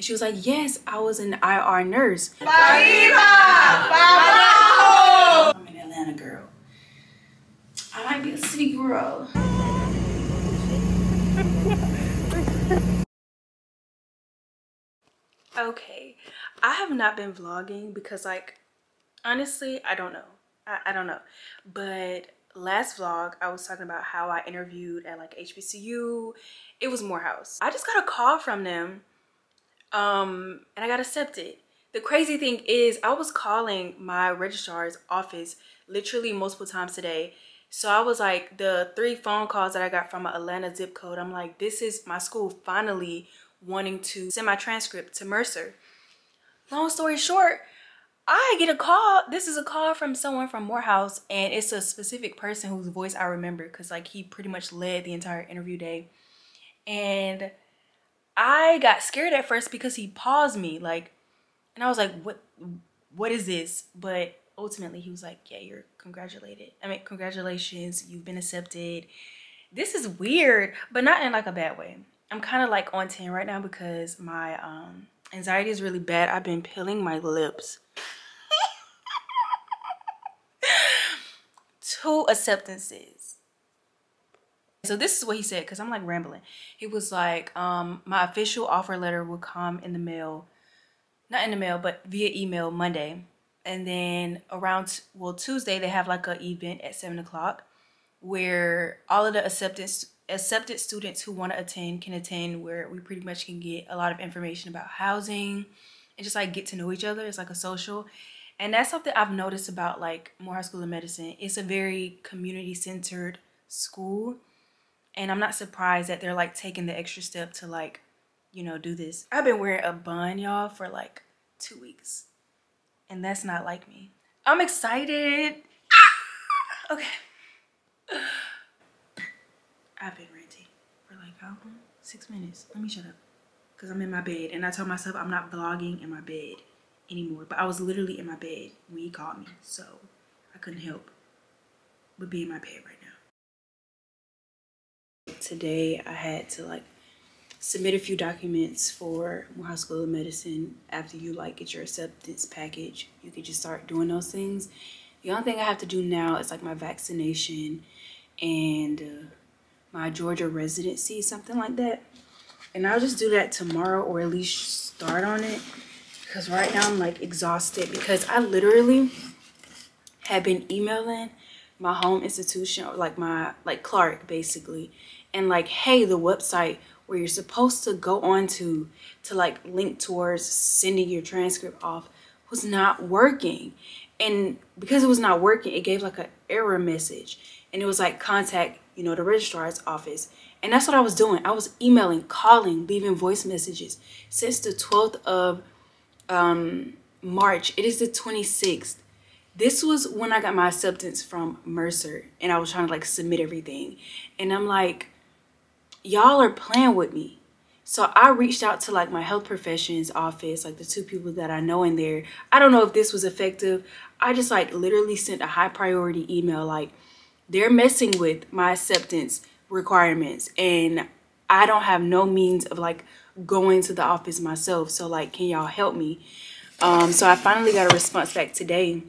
And she was like, yes, I was an IR nurse. I'm an Atlanta girl. I might be a city girl. Okay, I have not been vlogging because, like, honestly, I don't know. I don't know. But last vlog, I was talking about how I interviewed at like hbcu. It was Morehouse. I just got a call from them, and I got accepted. The crazy thing is, I was calling my registrar's office literally multiple times today. So I was like, the 3 phone calls that I got from an Atlanta zip code, I'm like, this is my school finally wanting to send my transcript to Mercer. Long story short, I get a call. This is a call from someone from Morehouse, and it's a specific person whose voice I remember because, like, he pretty much led the entire interview day. And I got scared at first because he paused me, like, and I was like, what is this? But ultimately he was like, yeah, you're congratulated. I mean, congratulations, you've been accepted. This is weird, but not in like a bad way. I'm kind of like on 10 right now because my anxiety is really bad. I've been peeling my lips. 2 acceptances. So this is what he said, because I'm like rambling. He was like, my official offer letter will come in the mail, not in the mail, but via email Monday. And then around, well, Tuesday, they have like an event at 7 o'clock where all of the accepted students who want to attend can attend, where we pretty much can get a lot of information about housing and just like get to know each other. It's like a social. And that's something I've noticed about like Morehouse School of Medicine. It's a very community-centered school. And I'm not surprised that they're like taking the extra step to like, you know, do this. I've been wearing a bun, y'all, for like 2 weeks. And that's not like me. I'm excited. Okay. I've been ranting for like how long? 6 minutes. Let me shut up. Because I'm in my bed. And I told myself I'm not vlogging in my bed anymore. But I was literally in my bed when he called me. So I couldn't help but be in my bed right now. Today I had to like submit a few documents for Morehouse School of Medicine. After you like get your acceptance package, you can just start doing those things. The only thing I have to do now is like my vaccination and my Georgia residency, something like that. And I'll just do that tomorrow, or at least start on it, because right now I'm like exhausted because I literally have been emailing my home institution, or like my Clark basically, and like, hey, the website where you're supposed to go on to like link towards sending your transcript off was not working. And because it was not working, it gave like an error message, and it was like, contact, you know, the registrar's office. And that's what I was doing. I was emailing, calling, leaving voice messages since the 12th of March. It is the 26th. This was when I got my acceptance from Mercer, and I was trying to like submit everything, and I'm like, y'all are playing with me. So I reached out to like my health professions office, like the 2 people that I know in there. I don't know if this was effective. I just like literally sent a high priority email, like, they're messing with my acceptance requirements and I don't have no means of like going to the office myself. So like, can y'all help me? So I finally got a response back today.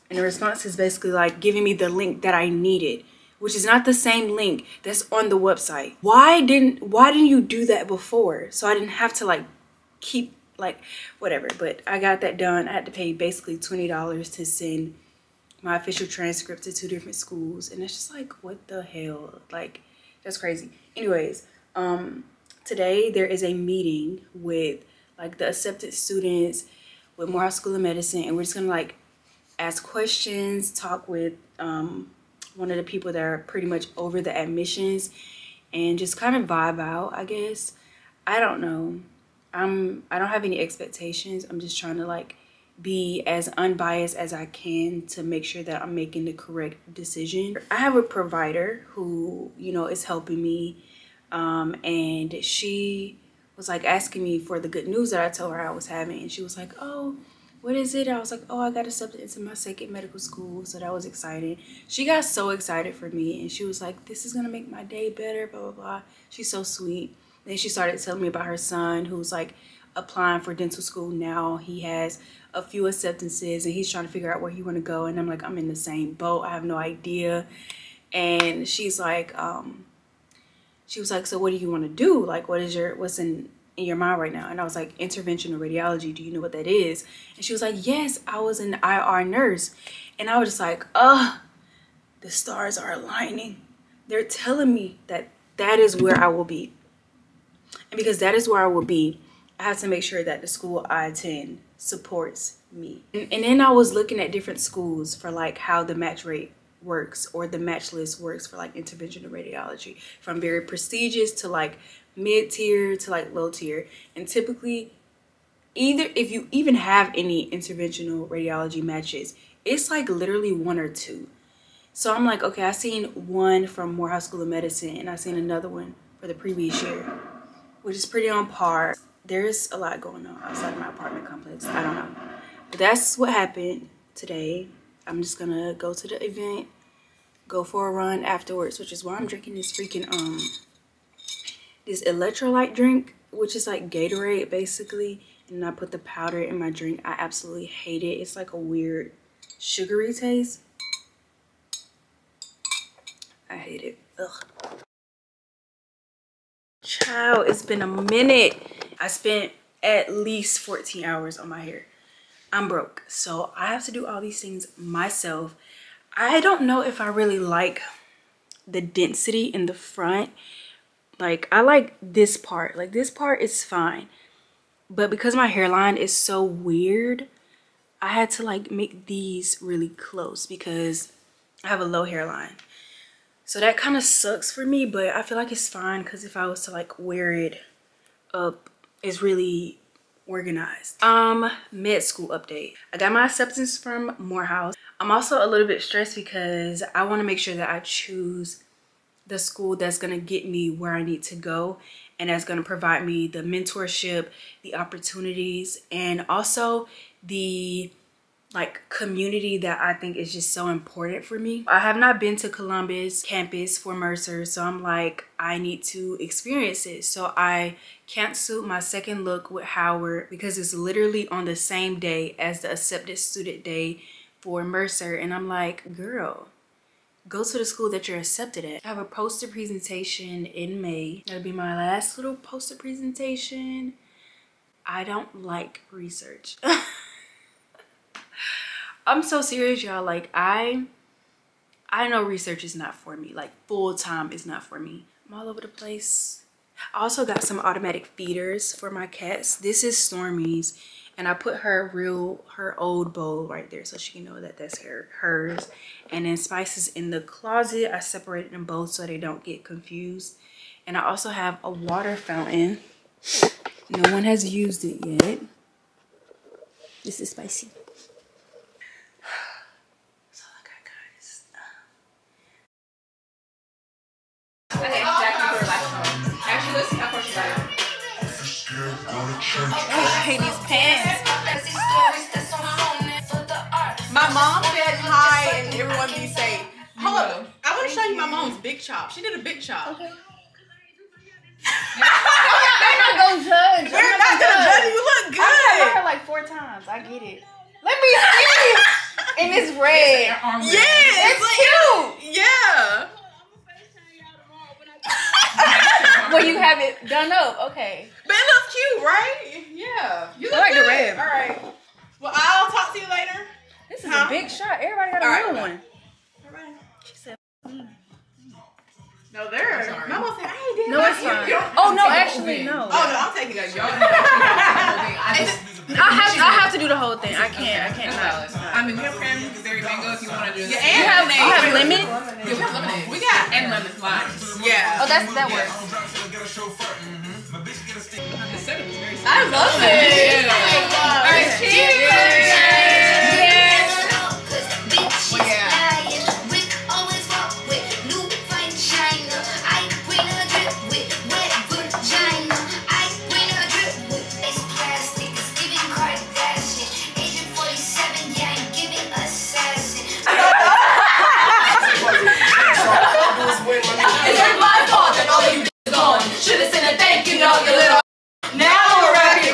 And the response is basically like giving me the link that I needed, which is not the same link that's on the website. Why didn't you do that before? So I didn't have to like keep like whatever, but I got that done. I had to pay basically $20 to send my official transcript to 2 different schools. And it's just like, what the hell? Like, that's crazy. Anyways, today there is a meeting with like the accepted students with Morehouse School of Medicine, and we're just gonna like ask questions, talk with one of the people that are pretty much over the admissions, and just kind of vibe out, I guess. I don't know. I don't have any expectations. I'm just trying to like be as unbiased as I can to make sure that I'm making the correct decision. I have a provider who, you know, is helping me, and she was like asking me for the good news that I told her I was having, and she was like, oh, what is it? I was like, oh, I got accepted into my 2nd medical school. So that was exciting. She got so excited for me, and she was like, this is gonna make my day better, blah blah blah. She's so sweet. Then she started telling me about her son, who's like applying for dental school now. He has a few acceptances and he's trying to figure out where he want to go, and I'm like, I'm in the same boat. I have no idea. And she's like, she was like, so what do you want to do? Like, what's in your mind right now? And I was like, interventional radiology. Do you know what that is? And she was like, yes, I was an IR nurse. And I was just like, the stars are aligning. They're telling me that that is where I will be. And because that is where I will be, I have to make sure that the school I attend supports me. And then I was looking at different schools for like how the match rate works, or the match list works for like interventional radiology, from very prestigious to like mid-tier to like low tier. And typically, either if you even have any interventional radiology matches, it's like literally 1 or 2. So I'm like, okay, I seen one from Morehouse School of Medicine and I seen another one for the previous year, which is pretty on par. There's a lot going on outside of my apartment complex. I don't know. But that's what happened today. I'm just gonna go to the event, go for a run afterwards, which is why I'm drinking this freaking this electrolyte drink, which is like Gatorade basically. And I put the powder in my drink. I absolutely hate it. It's like a weird sugary taste. I hate it. Ugh. Child, it's been a minute. I spent at least 14 hours on my hair. I'm broke, so I have to do all these things myself. I don't know if I really like the density in the front. Like, I like this part. Like, this part is fine. But because my hairline is so weird, I had to like make these really close because I have a low hairline. So that kind of sucks for me, but I feel like it's fine because if I was to like wear it up, it's really organized. Med school update. I got my acceptance from Morehouse. I'm also a little bit stressed because I want to make sure that I choose the school that's going to get me where I need to go, and that's going to provide me the mentorship, the opportunities, and also the like community that I think is just so important for me. I have not been to Columbus campus for Mercer, so I'm like, I need to experience it. So I canceled my second look with Howard because it's literally on the same day as the accepted student day for Mercer. And I'm like, girl, go to the school that you're accepted at. I have a poster presentation in May. That'll be my last little poster presentation. I don't like research. I'm so serious, y'all. Like, I know research is not for me. Like, full-time is not for me. I'm all over the place. I also got some automatic feeders for my cats. This is Stormy's, and I put her old bowl right there so she can know that that's hers. And then Spice is in the closet. I separated them both so they don't get confused. And I also have a water fountain. No one has used it yet. This is Spicy. Okay, Jackie, for last. Actually, let's see how far she got. Oh, I hate these pants. My mom said hi and everyone be safe. Hold up. I want to show you my mom's big chop. She did a big chop. Okay. They're not gonna judge. We're not gonna judge you. You look good. I cut my hair like 4 times. I get it. Let me see it. And it's red. Yeah, it's cute. Yeah. Well, you have it done up. Okay. But it looks cute, right? Yeah. You look I like good. the red. All right. Well, I'll talk to you later. This is a big shot. Everybody got a little one. All right. She said, no, there. Mama said, I ain't did no, it's fine. Oh, no, actually, no. Oh, no, I'm taking that. I have to do the whole thing. I can't not. I mean, we have cranberry mango if you want to just. Yeah, and you have lemon? Yeah, we have lemonade. We got and lemon lime. Yeah. Oh, that works. I love it. All right, cheers. Should've sent a thank you note, you little. Now we're rapping.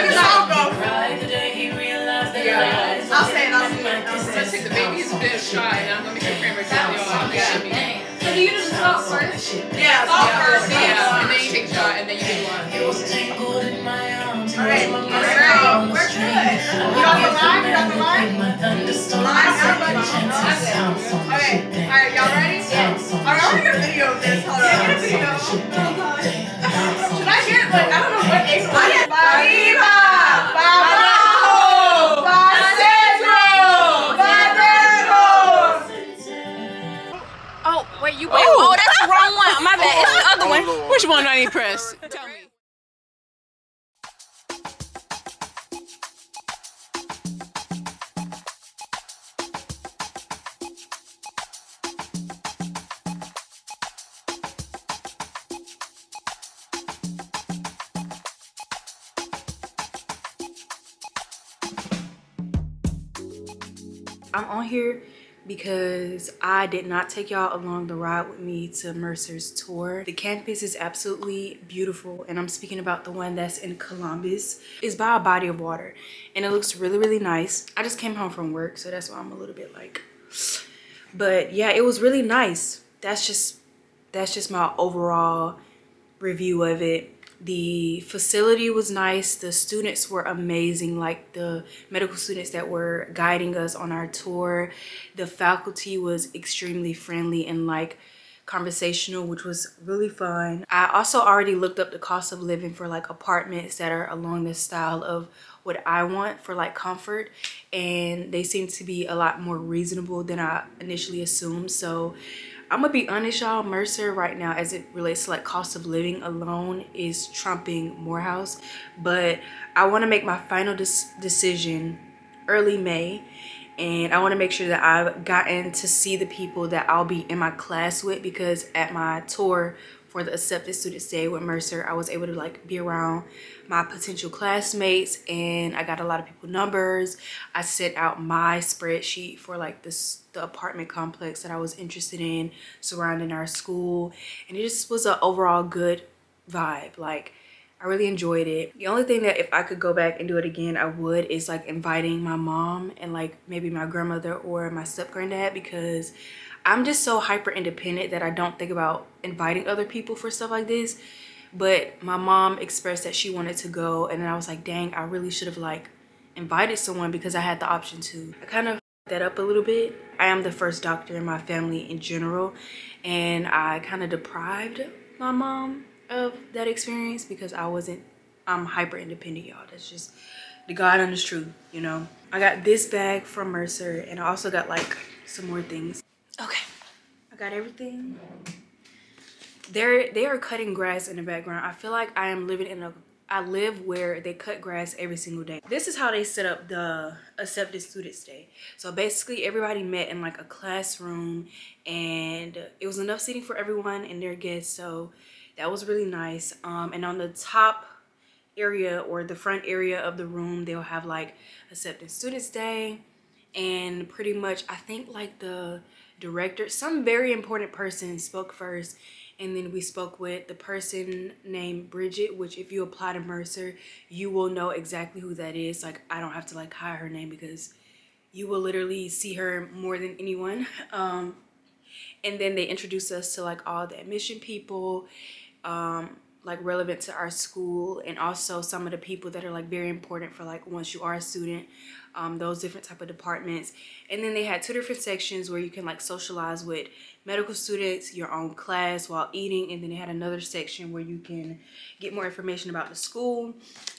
the song go. Yeah. I'll say it. I'm gonna take the baby. He's a bit shy, and I'm gonna make a cranberry salad. So do you just talk first? Yeah, talk first. Yeah, and then you take a shot, and then you do one. Alright, we're good. You got the line? You got the line? Line, everybody. Okay, alright, y'all ready? Yes. Alright, I want to get a video of this. Hold on. Get a video. Should I get, like, I don't know what angle. I get Viva! Oh, wait, you wait. Oh, that's the wrong one. My bad. It's the other one. Which one do I need to press? Tell me. I'm on here because I did not take y'all along the ride with me to Mercer's tour. The campus is absolutely beautiful, and I'm speaking about the one that's in Columbus. It's by a body of water, and it looks really, really nice. I just came home from work, so that's why I'm a little bit like, but yeah, it was really nice. That's just my overall review of it. The facility was nice. The students were amazing, like the medical students that were guiding us on our tour. The faculty was extremely friendly and like conversational, which was really fun. I also already looked up the cost of living for like apartments that are along the style of what I want for like comfort, and they seem to be a lot more reasonable than I initially assumed. So I'm gonna be honest, y'all, Mercer right now, as it relates to like cost of living alone, is trumping Morehouse. But I want to make my final decision early May, and I want to make sure that I've gotten to see the people that I'll be in my class with, because at my tour for the accepted student stay with Mercer, I was able to like be around my potential classmates, and I got a lot of people numbers. I sent out my spreadsheet for like the apartment complex that I was interested in surrounding our school, and it just was an overall good vibe. Like, I really enjoyed it. The only thing that if I could go back and do it again, I would, is like inviting my mom and like maybe my grandmother or my step granddad, because I'm just so hyper independent that I don't think about inviting other people for stuff like this. But my mom expressed that she wanted to go, and then I was like, dang, I really should have like invited someone because I had the option to. I kind of that up a little bit. I am the first doctor in my family in general, and I kind of deprived my mom of that experience because I'm hyper independent, y'all. That's just the God honest truth, you know. I got this bag from Mercer, and I also got like some more things. Okay, I got everything. They are cutting grass in the background. I feel like I am living in I live where they cut grass every single day. This is how they set up the accepted student stay. So basically everybody met in like a classroom, and it was enough seating for everyone and their guests. So that was really nice. And on the top area or the front area of the room, they'll have like accepted student stay, and pretty much I think like the director, some very important person spoke first, and then we spoke with the person named Bridget, which if you apply to Mercer, you will know exactly who that is. Like, I don't have to like hide her name because you will literally see her more than anyone. And then they introduced us to like all the admission people, like relevant to our school, and also some of the people that are like very important for like once you are a student, those different type of departments. And then they had 2 different sections where you can like socialize with medical students, your own class while eating, and then they had another section where you can get more information about the school.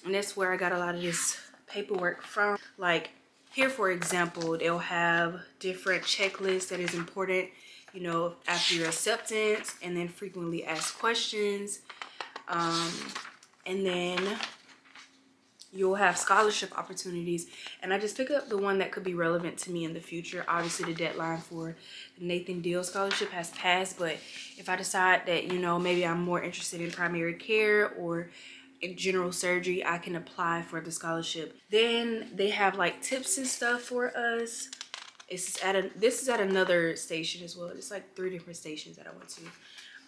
And that's where I got a lot of this paperwork from. Like here, for example, they'll have different checklists that is important, you know, after your acceptance, and then frequently asked questions. And then you'll have scholarship opportunities, and I just picked up the one that could be relevant to me in the future. Obviously the deadline for the Nathan Deal scholarship has passed, but if I decide that, you know, maybe I'm more interested in primary care or in general surgery, I can apply for the scholarship. Then they have like tips and stuff for us. This is at another station as well. It's like 3 different stations that I went to,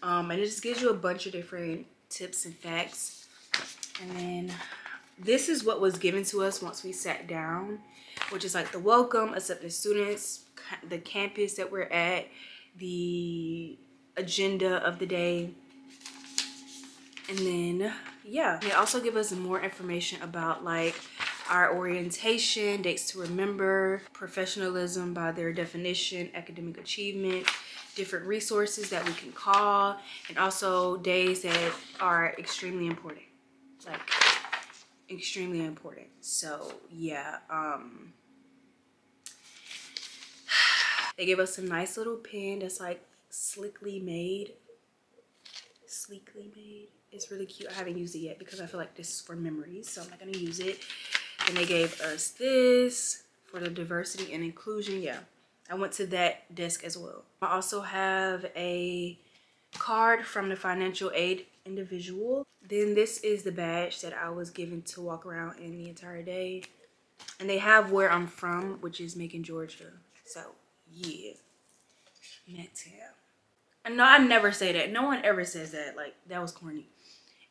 and it just gives you a bunch of different tips and facts. And then this is what was given to us once we sat down, which is like the welcome, accepted students, the campus that we're at, the agenda of the day. And then, yeah, they also give us more information about like our orientation, dates to remember, professionalism by their definition, academic achievement, different resources that we can call, and also days that are extremely important, like extremely important. So yeah, they gave us a nice little pen that's like sleekly made. It's really cute. I haven't used it yet because I feel like this is for memories, so I'm not gonna use it. And they gave us this for the diversity and inclusion. Yeah, I went to that desk as well. I also have a card from the financial aid individual. Then this is the badge that I was given to walk around in the entire day. And they have where I'm from, which is Macon, Georgia. So yeah, Metal. And no, I never say that. No one ever says that. Like, that was corny.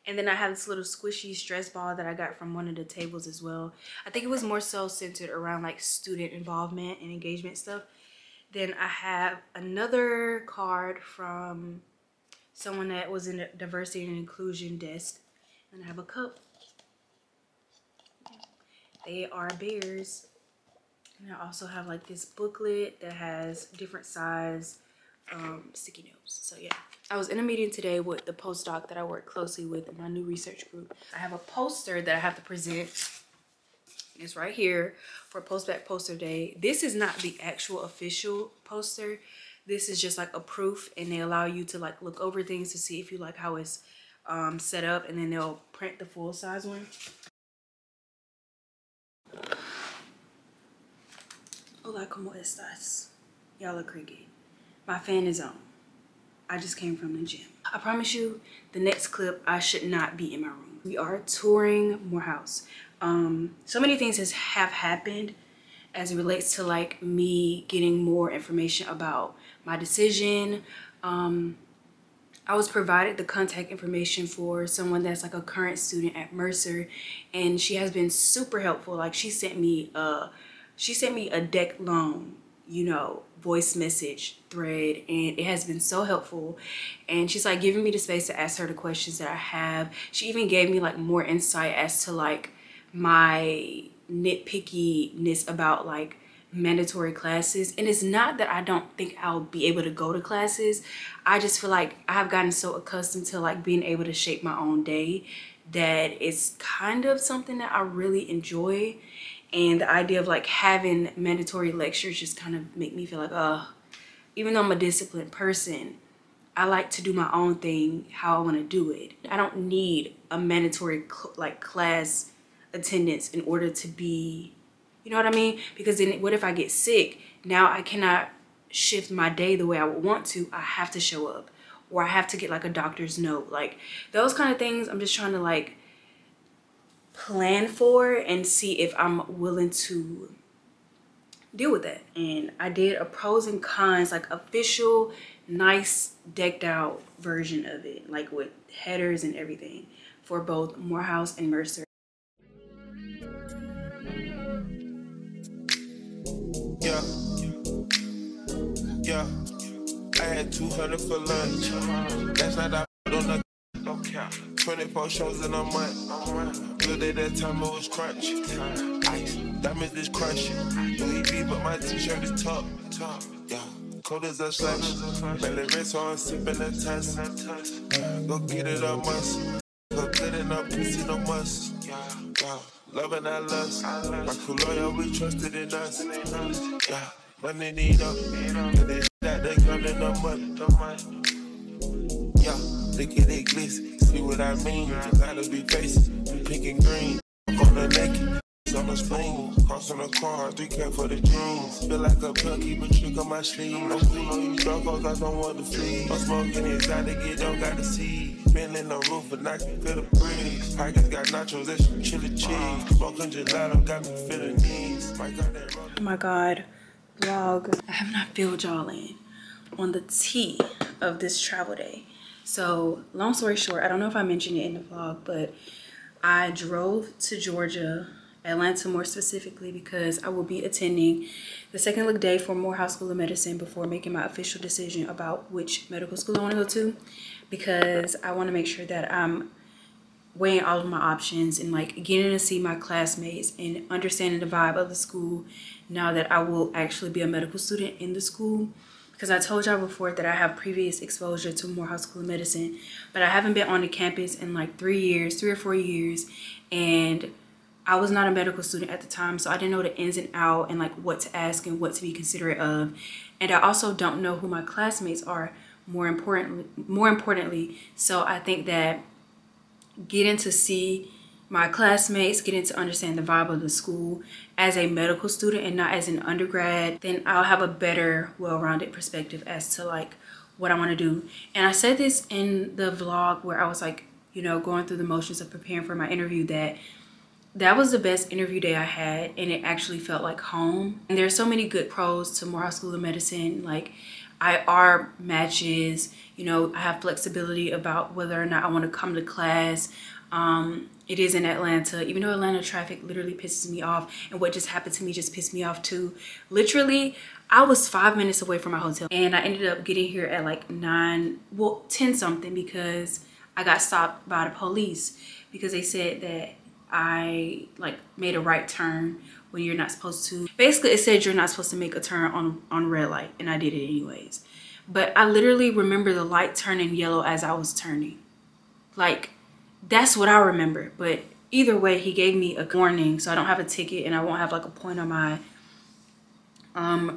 And then I have this little squishy stress ball that I got from one of the tables as well. I think it was more so centered around like student involvement and engagement stuff. Then I have another card from someone that was in the diversity and inclusion desk. And I have a cup. They are bears. And I also have like this booklet that has different size sticky notes. So yeah, I was in a meeting today with the postdoc that I work closely with in my new research group. I have a poster that I have to present. It's right here for Postbac poster day. This is not the actual official poster. This is just like a proof, and they allow you to like look over things to see if you like how it's set up, and then they'll print the full size one. Hola, ¿cómo estás? Y'all are cricket. My fan is on. I just came from the gym. I promise you, the next clip, I should not be in my room. We are touring Morehouse. So many things have happened as it relates to like me getting more information about my decision. I was provided the contact information for someone that's like a current student at Mercer, and she has been super helpful. Like, she sent me a deck-long, you know, voice message thread, and it has been so helpful. And she's like giving me the space to ask her the questions that I have. She even gave me like more insight as to like my nitpickiness about like mandatory classes. And it's not that I don't think I'll be able to go to classes. I just feel like I have gotten so accustomed to like being able to shape my own day that it's kind of something that I really enjoy. And the idea of like having mandatory lectures just kind of make me feel like, even though I'm a disciplined person, I like to do my own thing how I want to do it. I don't need a mandatory like class attendance in order to be, you know what I mean? Because then what if I get sick? Now I cannot shift my day the way I would want to. I have to show up, or I have to get like a doctor's note. Like, those kind of things I'm just trying to like plan for and see if I'm willing to deal with that. And I did a pros and cons, like official, nice, decked out version of it, like with headers and everything for both Morehouse and Mercer. Yeah, I had 200 for lunch. Last night I on the no cap. 24 shows in a month. Good at that time it was crunch. Ice, diamonds is crushing. Louis V, but my t-shirt is top. Yeah, cold as a slush. Belly red, so I'm sipping a test. Go get it up, must. Go get it up, pussy, no must. Yeah, love and I lust. My crew loyal, we trusted in us. Yeah, money need up. And they that they come in the mud. Yeah, look at it glitz. See what I mean? Gotta be faces, pink and green. On the neck, on the spleen. Cross on the car, 3K for the jeans. Feel like a punk, keep a trick on my sleeve. I'm cool on you dog, I don't want to flee. I'm smoking it, gotta get, don't gotta see. Feeling on roof, but I can feel the breeze. Pockets got nachos, that's some chili cheese. Smoking gelato, got me feeling knees. Oh my god, vlog. I have not filled y'all in on the tea of this travel day. So long story short, I don't know if I mentioned it in the vlog, but I drove to Georgia, Atlanta more specifically, because I will be attending the second look day for Morehouse School of Medicine before making my official decision about which medical school I want to go to, because I want to make sure that I'm weighing all of my options and like getting to see my classmates and understanding the vibe of the school now that I will actually be a medical student in the school. Because I told y'all before that I have previous exposure to Morehouse School of Medicine, but I haven't been on the campus in like 3 or 4 years, and I was not a medical student at the time, so I didn't know the ins and outs and like what to ask and what to be considerate of. And I also don't know who my classmates are, more importantly. So I think that getting to see my classmates, getting to understand the vibe of the school as a medical student and not as an undergrad, then I'll have a better, well-rounded perspective as to like what I want to do. And I said this in the vlog where I was like, you know, going through the motions of preparing for my interview, that was the best interview day I had, and it actually felt like home. And there's so many good pros to Morehouse School of Medicine, like IR matches, you know, I have flexibility about whether or not I want to come to class. It is in Atlanta, even though Atlanta traffic literally pisses me off, and what just happened to me just pissed me off too. Literally, I was 5 minutes away from my hotel, and I ended up getting here at like 10 something, because I got stopped by the police because they said that I like made a right turn when you're not supposed to. Basically, it said you're not supposed to make a turn on red light, and I did it anyways. But I literally remember the light turning yellow as I was turning. Like, that's what I remember. But either way, he gave me a warning, so I don't have a ticket and I won't have like a point on my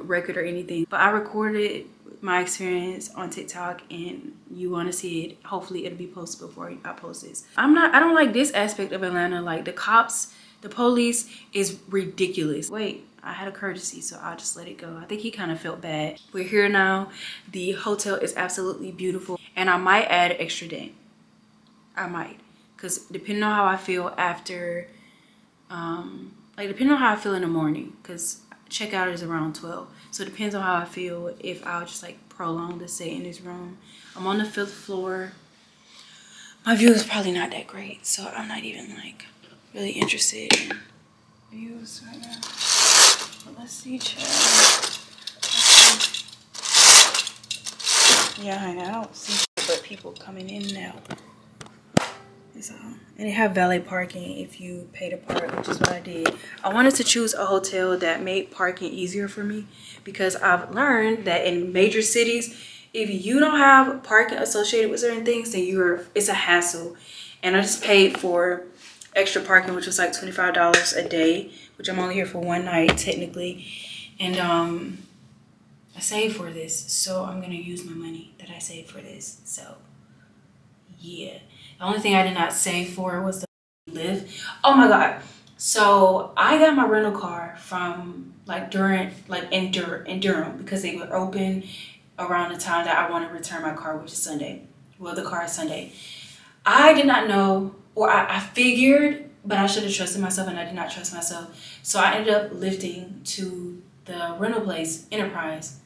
record or anything. But I recorded my experience on TikTok, and you want to see it. Hopefully it'll be posted before I post this. I don't like this aspect of Atlanta. Like, the cops, the police is ridiculous. Wait, I had a courtesy, so I'll just let it go. I think he kind of felt bad. We're here now. The hotel is absolutely beautiful, and I might add an extra day. I might, because depending on how I feel after, like depending on how I feel in the morning, because checkout is around 12. So it depends on how I feel if I'll just like prolong the stay in this room. I'm on the 5th floor. My view is probably not that great, so I'm not even like really interested in views right now. But let's see, child. Yeah, honey, I don't see but people coming in now. And they have valet parking if you pay to park, which is what I did. I wanted to choose a hotel that made parking easier for me, because I've learned that in major cities, if you don't have parking associated with certain things, then it's a hassle. And I just paid for extra parking, which was like $25 a day, which I'm only here for one night technically. And I saved for this, so I'm gonna use my money that I saved for this. So yeah. The only thing I did not save for was the lift. Oh my God. So I got my rental car from in Durham, because they were open around the time that I want to return my car, which is Sunday. Well, the car is Sunday. I did not know, or I figured, but I should have trusted myself, and I did not trust myself. So I ended up lifting to the rental place, Enterprise.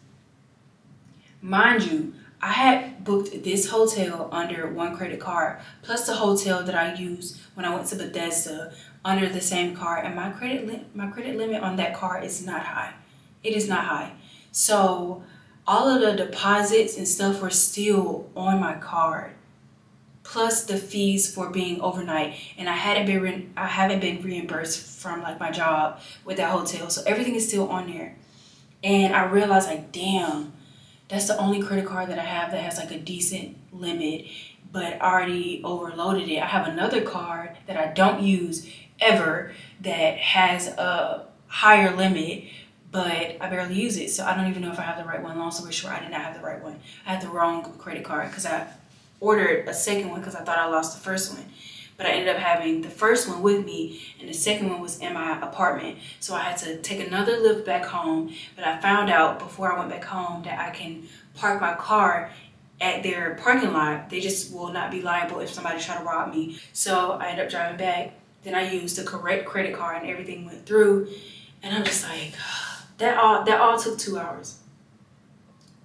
Mind you, I had booked this hotel under one credit card, plus the hotel that I used when I went to Bethesda under the same card, and my credit limit on that card is not high. It is not high. So all of the deposits and stuff were still on my card, plus the fees for being overnight, and I haven't been reimbursed from like my job with that hotel, so everything is still on there. And I realized, like, damn, that's the only credit card that I have that has like a decent limit, but I already overloaded it. I have another card that I don't use ever that has a higher limit, but I barely use it. So I don't even know if I have the right one. Long story short, I did not have the right one. I had the wrong credit card, because I ordered a second one because I thought I lost the first one. But I ended up having the first one with me, and the second one was in my apartment. So I had to take another lift back home. But I found out before I went back home that I can park my car at their parking lot. They just will not be liable if somebody try to rob me. So I ended up driving back. Then I used the correct credit card, and everything went through. And I'm just like, that all took 2 hours.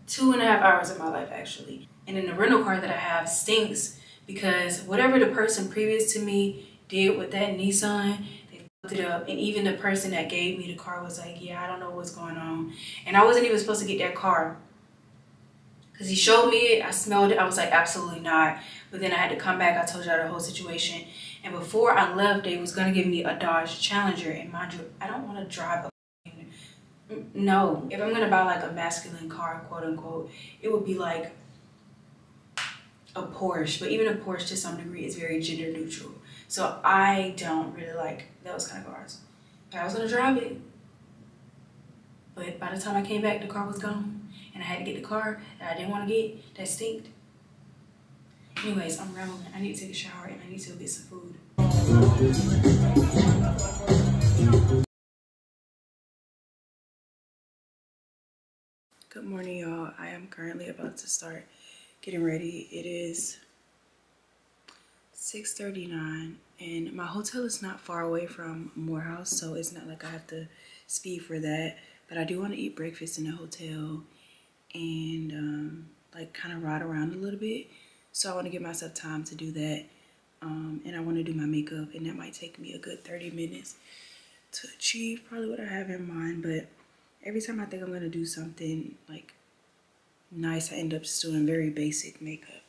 2.5 hours of my life, actually. And then the rental car that I have stinks, because whatever the person previous to me did with that Nissan. They fucked it up. And even the person that gave me the car was like, yeah, I don't know what's going on. And I wasn't even supposed to get that car. Because he showed me it, I smelled it, I was like, absolutely not. But then I had to come back, I told y'all the whole situation. And before I left, they was gonna give me a Dodge Challenger. And mind you, I don't wanna drive a, no. If I'm gonna buy like a masculine car, quote unquote, it would be like a Porsche. But even a Porsche to some degree is very gender neutral. So I don't really like those kind of cars. But I was gonna drive it. But by the time I came back, the car was gone. And I had to get the car that I didn't want to get, that stinked. Anyways, I'm rambling. I need to take a shower and I need to go get some food. Good morning, y'all. I am currently about to start getting ready. It is 6:39 and my hotel is not far away from Morehouse, so it's not like I have to speed for that. But I do want to eat breakfast in the hotel and like kind of ride around a little bit. So I want to give myself time to do that. And I want to do my makeup, and that might take me a good 30 minutes to achieve probably what I have in mind. But every time I think I'm going to do something like nice, I end up just doing very basic makeup.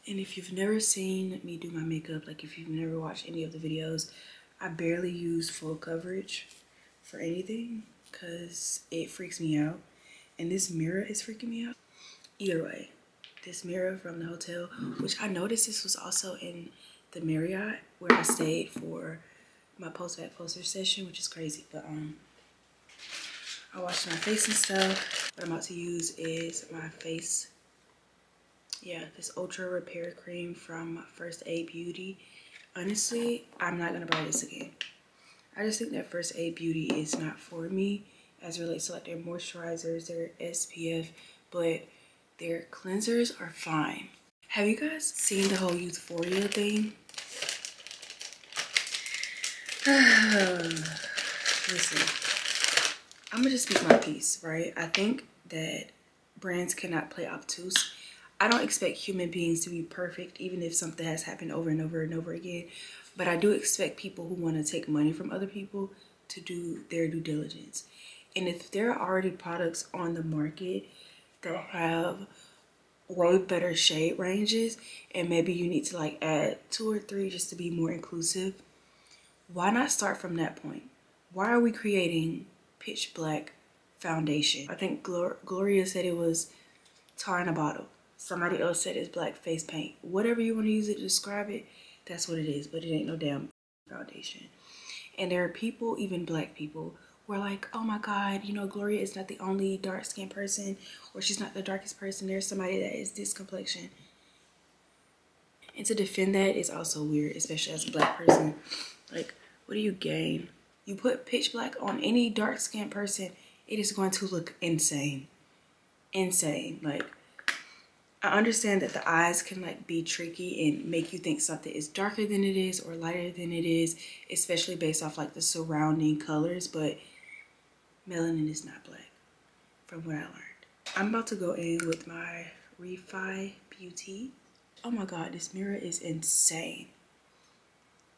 And if you've never seen me do my makeup, like if you've never watched any of the videos, I barely use full coverage for anything because it freaks me out. And this mirror is freaking me out. Either way, this mirror from the hotel, which I noticed this was also in the Marriott where I stayed for my Postbac poster session, which is crazy. But I washed my face and stuff. What I'm about to use is my face, this Ultra Repair Cream from First Aid Beauty. Honestly, I'm not gonna buy this again. I just think that First Aid Beauty is not for me as it relates to like their moisturizers, their SPF, but their cleansers are fine. Have you guys seen the whole Youthforia thing? Listen, I'm gonna just speak my piece, right? I think that brands cannot play obtuse. I don't expect human beings to be perfect, even if something has happened over and over and over again. But I do expect people who want to take money from other people to do their due diligence. And if there are already products on the market that have way better shade ranges, and maybe you need to like add 2 or 3 just to be more inclusive, why not start from that point? Why are we creating pitch black foundation? I think Gloria said it was tar in a bottle. Somebody else said it's black face paint. Whatever you want to use it to describe it, that's what it is. But it ain't no damn foundation. And there are people, even black people, who are like, oh my God, you know, Gloria is not the only dark-skinned person, or she's not the darkest person. There's somebody that is this complexion. And to defend that is also weird, especially as a black person. Like, what do you gain? You put pitch black on any dark-skinned person, it is going to look insane. Insane. Like, I understand that the eyes can like be tricky and make you think something is darker than it is or lighter than it is, especially based off like the surrounding colors, but melanin is not black from what I learned. I'm about to go in with my Refi Beauty. Oh my God, this mirror is insane.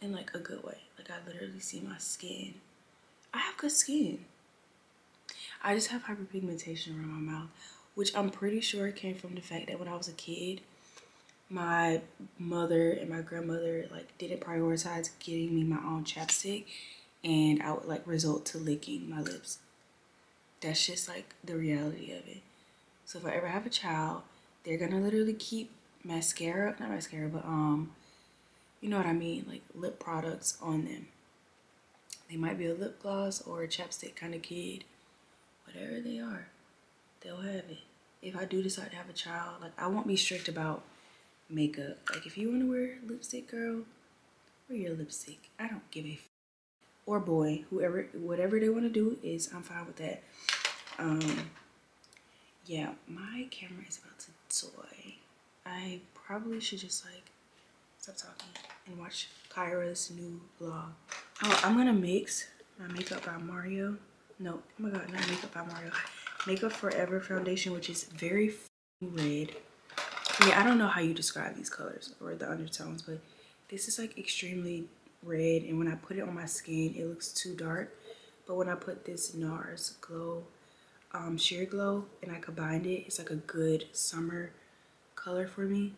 In like a good way. Like I literally see my skin. I have good skin. I just have hyperpigmentation around my mouth, which I'm pretty sure came from the fact that when I was a kid, my mother and my grandmother like didn't prioritize getting me my own chapstick, and I would like resort to licking my lips. That's just like the reality of it. So if I ever have a child, they're gonna literally keep mascara, not mascara, but you know what I mean, like lip products on them. They might be a lip gloss or a chapstick kind of kid. Whatever they are, they'll have it. If I do decide to have a child, like I won't be strict about makeup. Like if you want to wear lipstick, girl, wear your lipstick. I don't give a f. Or boy, whoever, whatever they want to do is, I'm fine with that. Yeah, my camera is about to die. I probably should just like stop talking and watch Kyra's new vlog. Oh, I'm gonna mix my Makeup by Mario. No, oh my God, not Makeup by Mario. Makeup Forever foundation, which is very red. Yeah, I don't know how you describe these colors or the undertones, but this is like extremely red, and when I put it on my skin, it looks too dark. But when I put this NARS Glow Sheer Glow and I combined it, it's like a good summer color for me.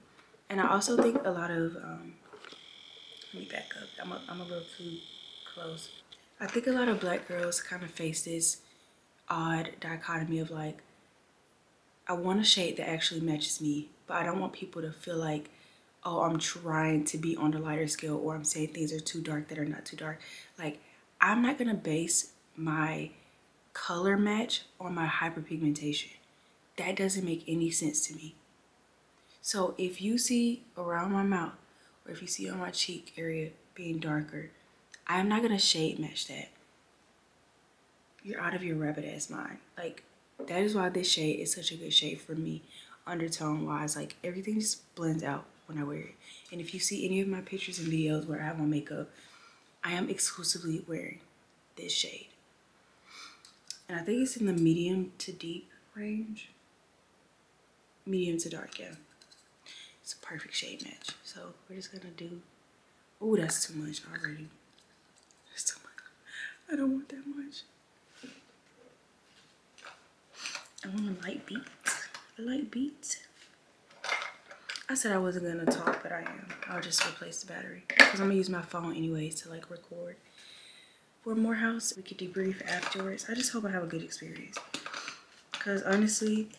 And I also think a lot of let me back up. I'm a little too close. I think a lot of black girls kind of face this odd dichotomy of like, I want a shade that actually matches me, but I don't want people to feel like, oh, I'm trying to be on the lighter scale, or I'm saying things are too dark that are not too dark. Like, I'm not gonna base my color match on my hyperpigmentation. That doesn't make any sense to me. So if you see around my mouth, or if you see on my cheek area being darker, I'm not gonna shade match that. You're out of your rabbit ass mind. Like, that is why this shade is such a good shade for me, undertone wise. Like, everything just blends out when I wear it. And if you see any of my pictures and videos where I have on makeup, I am exclusively wearing this shade. And I think it's in the medium to deep range. Medium to dark, yeah. It's a perfect shade match. So we're just gonna do, oh, that's too much already. That's too much. I don't want that much. I want a light beat. A light beat. I said I wasn't gonna talk, but I am. I'll just replace the battery because I'm gonna use my phone anyways to like record. For Morehouse, we could debrief afterwards. I just hope I have a good experience. Because honestly,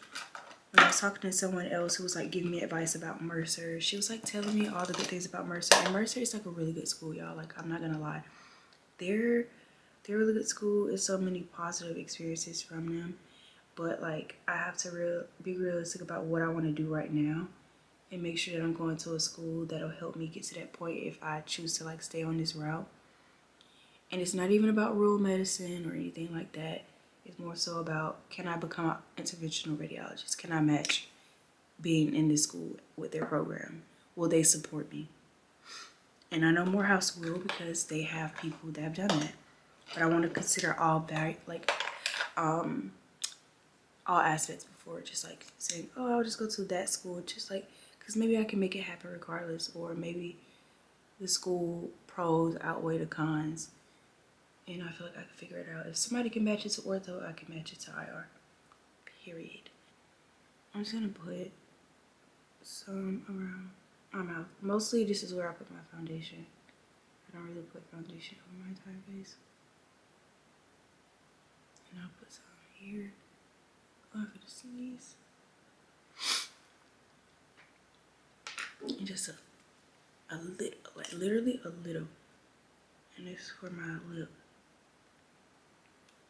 when I was talking to someone else who was like giving me advice about Mercer, she was like telling me all the good things about Mercer. And Mercer is like a really good school, y'all. Like, I'm not gonna lie. They're a really good school. There's so many positive experiences from them. But like, I have to be realistic about what I want to do right now and make sure that I'm going to a school that'll help me get to that point if I choose to like stay on this route. And it's not even about rural medicine or anything like that. It's more so about, can I become an interventional radiologist? Can I match being in this school with their program? Will they support me? And I know Morehouse will, because they have people that have done that. But I want to consider all aspects before just like saying, oh, I'll just go to that school. Just like, because maybe I can make it happen regardless, or maybe the school pros outweigh the cons. And I feel like I can figure it out. If somebody can match it to ortho, I can match it to IR. Period. I'm just gonna put some around my mouth. Mostly this is where I put my foundation. I don't really put foundation on my entire face. And I'll put some here. Oh, I'm gonna sneeze. And just a little, like literally a little. And this is for my lip.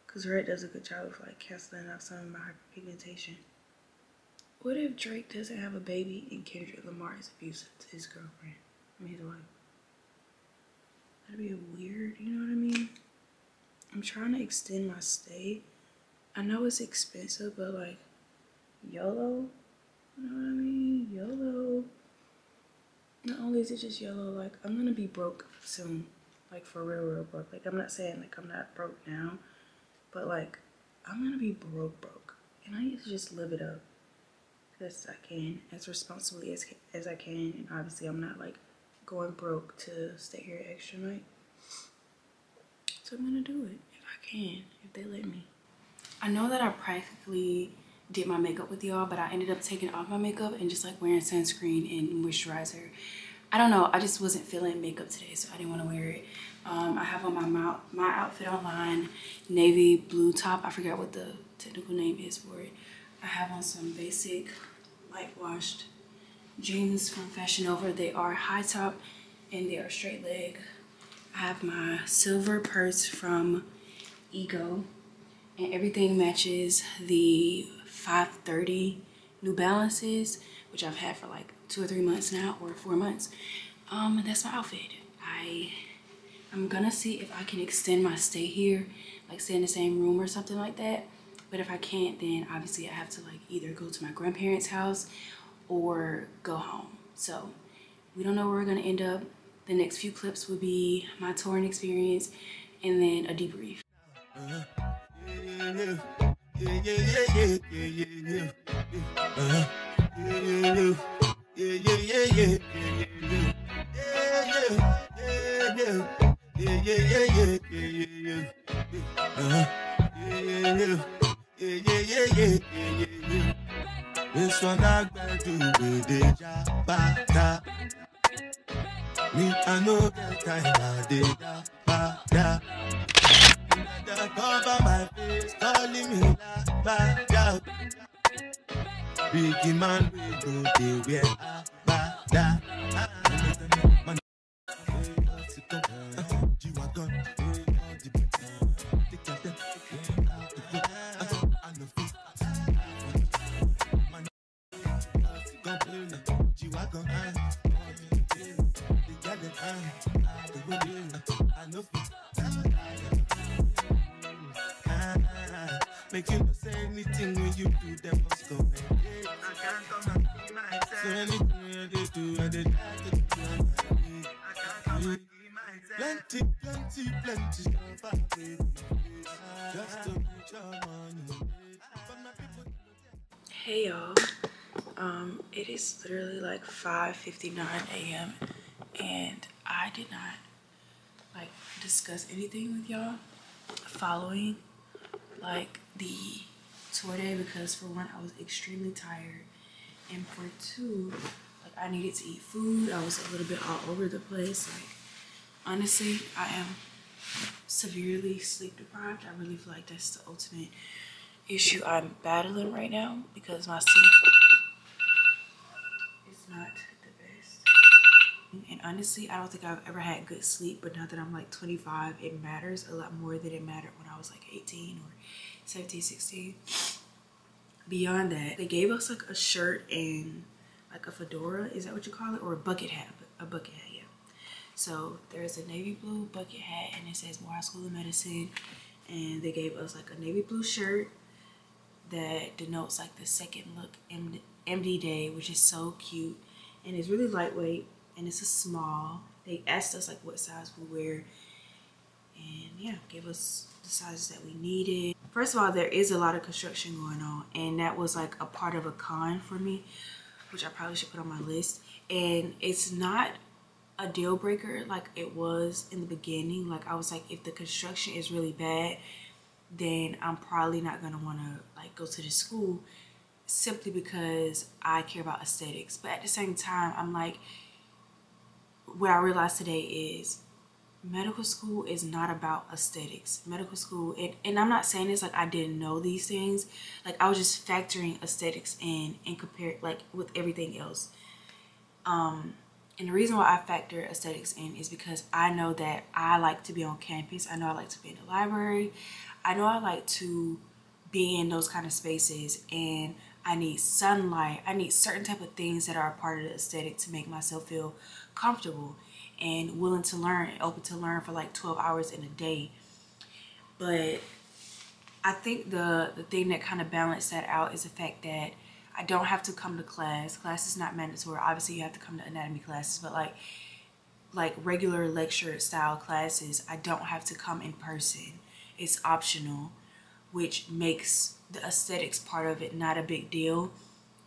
Because Red does a good job of like canceling out some of my hyperpigmentation. What if Drake doesn't have a baby and Kendrick Lamar is abusive to his girlfriend? I mean, his wife. That'd be weird, you know what I mean? I'm trying to extend my stay. I know it's expensive, but like, YOLO? You know what I mean? YOLO. Not only is it just YOLO, like, I'm gonna be broke soon. Like, for real, real broke. Like, I'm not saying like I'm not broke now, but like, I'm gonna be broke. And I need to just live it up as best I can, as responsibly as I can. And obviously I'm not like going broke to stay here extra night. So I'm gonna do it if I can, if they let me. I know that I practically did my makeup with y'all, but I ended up taking off my makeup and just like wearing sunscreen and moisturizer. I don't know, I just wasn't feeling makeup today, so I didn't want to wear it. I have on my outfit online, navy blue top. I forgot what the technical name is for it. I have on some basic light washed jeans from Fashion Nova. They are high top and they are straight leg. I have my silver purse from Ego, and everything matches the 530 New Balances, which I've had for like 2 or 3 months now, or 4 months. And that's my outfit. I'm gonna see if I can extend my stay here, like stay in the same room or something like that. But if I can't, then obviously I have to like either go to my grandparents' house or go home. So we don't know where we're gonna end up. The next few clips will be my touring experience and then a debrief. deja bada. Me, I know that kind of deja bada. The cover my face, calling me la bada. Biggie man, we know they wear bada. Man, G-Wagon, make you not say anything when you do them must go. I can't come and be myself. So anything they do, I did I can't come and be myself. Plenty stuff I pay. Just to get your money. Hey y'all, it is literally like 5:59 a.m. and I did not like discuss anything with y'all following like the tour day because for one I was extremely tired and for two like I needed to eat food. I was a little bit all over the place. Like honestly, I am severely sleep deprived. I really feel like that's the ultimate issue I'm battling right now because my sleep is not the best. And honestly, I don't think I've ever had good sleep, but now that I'm like 25, it matters a lot more than it mattered when I was like 18 or 17, 16. Beyond that, they gave us like a shirt and like a fedora, is that what you call it? Or a bucket hat, yeah. So there's a navy blue bucket hat and it says Morehouse School of Medicine. And they gave us like a navy blue shirt that denotes like the Second Look MD Day, which is so cute. And it's really lightweight and it's a small. They asked us like what size we wear. And yeah, gave us the sizes that we needed. First of all, there is a lot of construction going on. And that was like a part of a con for me, which I probably should put on my list. And it's not a deal breaker like it was in the beginning. Like I was like, if the construction is really bad, then I'm probably not gonna wanna like go to the school simply because I care about aesthetics. But at the same time, I'm like, what I realized today is medical school is not about aesthetics. Medical school, and I'm not saying this like I didn't know these things. Like I was just factoring aesthetics in and compare like with everything else. And the reason why I factor aesthetics in is because I know that I like to be on campus. I know I like to be in the library. I know I like to be in those kind of spaces, and I need sunlight. I need certain type of things that are a part of the aesthetic to make myself feel comfortable and willing to learn, open to learn for like 12 hours in a day. But I think the thing that kind of balanced that out is the fact that I don't have to come to class. Class is not mandatory. Obviously, you have to come to anatomy classes, but like regular lecture style classes, I don't have to come in person. It's optional, which makes the aesthetics part of it not a big deal.